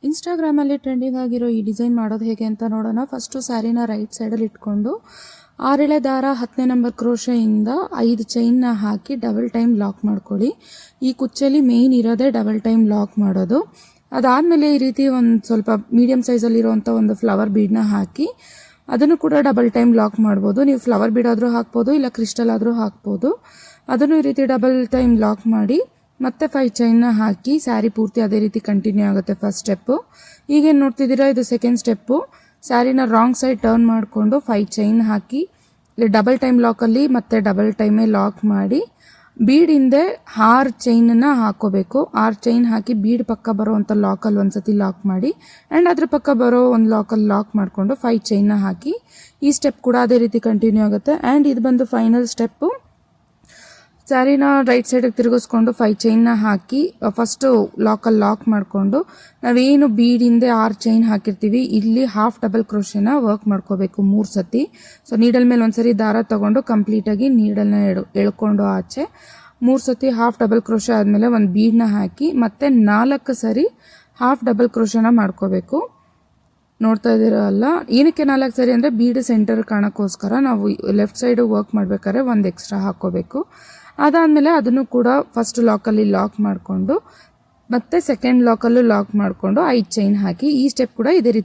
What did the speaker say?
ಇನ್ಸ್ಟಾಗ್ರಾಮಲ್ಲಿ ಟ್ರೆಂಡಿಂಗ್ ಆಗಿರೋ ಈ ಡಿಸೈನ್ ಮಾಡೋದು ಹೇಗೆ ಅಂತ ನೋಡೋಣ. ಫಸ್ಟು ಸ್ಯಾರಿನ ರೈಟ್ ಸೈಡಲ್ಲಿ ಇಟ್ಕೊಂಡು 6 ದಾರ 10ನೇ ನಂಬರ್ ಕ್ರೋಶೆಯಿಂದ 5 ಚೈನ್ನ ಹಾಕಿ ಡಬಲ್ ಟೈಮ್ ಲಾಕ್ ಮಾಡ್ಕೊಳ್ಳಿ. ಈ ಕುಚ್ಚಲ್ಲಿ ಮೇಯ್ನ್ ಇರೋದೇ ಡಬಲ್ ಟೈಮ್ ಲಾಕ್ ಮಾಡೋದು. ಅದಾದಮೇಲೆ ಈ ರೀತಿ ಒಂದು ಸ್ವಲ್ಪ ಮೀಡಿಯಮ್ ಸೈಜಲ್ಲಿರೋವಂಥ ಒಂದು ಫ್ಲವರ್ ಬೀಡನ್ನ ಹಾಕಿ ಅದನ್ನು ಕೂಡ ಡಬಲ್ ಟೈಮ್ ಲಾಕ್ ಮಾಡ್ಬೋದು. ನೀವು ಫ್ಲವರ್ ಬೀಡ್ ಆದರೂ ಹಾಕ್ಬೋದು, ಇಲ್ಲ ಕ್ರಿಸ್ಟಲ್ ಆದರೂ ಹಾಕ್ಬೋದು. ಅದನ್ನು ಈ ರೀತಿ ಡಬಲ್ ಟೈಮ್ ಲಾಕ್ ಮಾಡಿ ಮತ್ತೆ 5 ಚೈನ್ನ ಹಾಕಿ ಸ್ಯಾರಿ ಪೂರ್ತಿ ಅದೇ ರೀತಿ ಕಂಟಿನ್ಯೂ ಆಗುತ್ತೆ ಫಸ್ಟ್ ಸ್ಟೆಪ್ಪು. ಈಗೇನು ನೋಡ್ತಿದ್ದೀರಾ, ಇದು ಸೆಕೆಂಡ್ ಸ್ಟೆಪ್ಪು. ಸ್ಯಾರಿನ ರಾಂಗ್ ಸೈಡ್ ಟರ್ನ್ ಮಾಡಿಕೊಂಡು 5 ಚೈನ್ ಹಾಕಿ ಡಬಲ್ ಟೈಮ್ ಲಾಕಲ್ಲಿ ಮತ್ತೆ ಡಬಲ್ ಟೈಮೇ ಲಾಕ್ ಮಾಡಿ ಬೀಡ್ ಹಿಂದೆ 6 ಚೈನನ್ನು ಹಾಕೋಬೇಕು. 6 ಚೈನ್ ಹಾಕಿ ಬೀಡ್ ಪಕ್ಕ ಬರೋವಂಥ ಲಾಕಲ್ಲಿ ಒಂದ್ಸತಿ ಲಾಕ್ ಮಾಡಿ ಆ್ಯಂಡ್ ಅದ್ರ ಪಕ್ಕ ಬರೋ ಒಂದು ಲಾಕಲ್ಲಿ ಲಾಕ್ ಮಾಡಿಕೊಂಡು 5 ಚೈನ್ನ ಹಾಕಿ ಈ ಸ್ಟೆಪ್ ಕೂಡ ಅದೇ ರೀತಿ ಕಂಟಿನ್ಯೂ ಆಗುತ್ತೆ. ಆ್ಯಂಡ್ ಇದು ಬಂದು ಫೈನಲ್ ಸ್ಟೆಪ್ಪು. ಸ್ಯಾರಿನ ರೈಟ್ ಸೈಡಿಗೆ ತಿರುಗಿಸ್ಕೊಂಡು 5 ಚೈನ್ನ ಹಾಕಿ ಫಸ್ಟು ಲಾಕಲ್ಲಿ ಲಾಕ್ ಮಾಡಿಕೊಂಡು ನಾವೇನು ಬೀಡಿಂದೆ 6 ಚೈನ್ ಹಾಕಿರ್ತೀವಿ ಇಲ್ಲಿ ಹಾಫ್ ಡಬಲ್ ಕ್ರೋಶೆನ ವರ್ಕ್ ಮಾಡ್ಕೋಬೇಕು 3 ಸತಿ. ಸೊ ನೀಡಲ್ ಮೇಲೆ ಒಂದ್ಸರಿ ದಾರ ತೊಗೊಂಡು ಕಂಪ್ಲೀಟಾಗಿ ನೀಡಲ್ನ ಎಳ್ಕೊಂಡು ಆಚೆ 3 ಸತಿ ಹಾಫ್ ಡಬಲ್ ಕ್ರೋಶೆ ಆದಮೇಲೆ ಒಂದು ಬೀಡನ್ನ ಹಾಕಿ ಮತ್ತೆ 4 ಸರಿ ಹಾಫ್ ಡಬಲ್ ಕ್ರೋಶೆನ ಮಾಡ್ಕೋಬೇಕು. ನೋಡ್ತಾ ಇದ್ದೀರಲ್ಲ, ಏನಕ್ಕೆ 4 ಸರಿ ಅಂದರೆ ಬೀಡ್ ಸೆಂಟರ್ ಕಾಣೋಕ್ಕೋಸ್ಕರ ನಾವು ಲೆಫ್ಟ್ ಸೈಡು ವರ್ಕ್ ಮಾಡಬೇಕಾದ್ರೆ ಒಂದು ಎಕ್ಸ್ಟ್ರಾ ಹಾಕ್ಕೋಬೇಕು. ಅದಾದಮೇಲೆ ಅದನ್ನು ಕೂಡ ಫಸ್ಟ್ ಲಾಕಲ್ಲಿ ಲಾಕ್ ಮಾಡಿಕೊಂಡು ಮತ್ತೆ ಸೆಕೆಂಡ್ ಲಾಕಲ್ಲೂ ಲಾಕ್ ಮಾಡಿಕೊಂಡು 5 ಚೈನ್ ಹಾಕಿ ಈ ಸ್ಟೆಪ್ ಕೂಡ ಇದೇ ರೀತಿ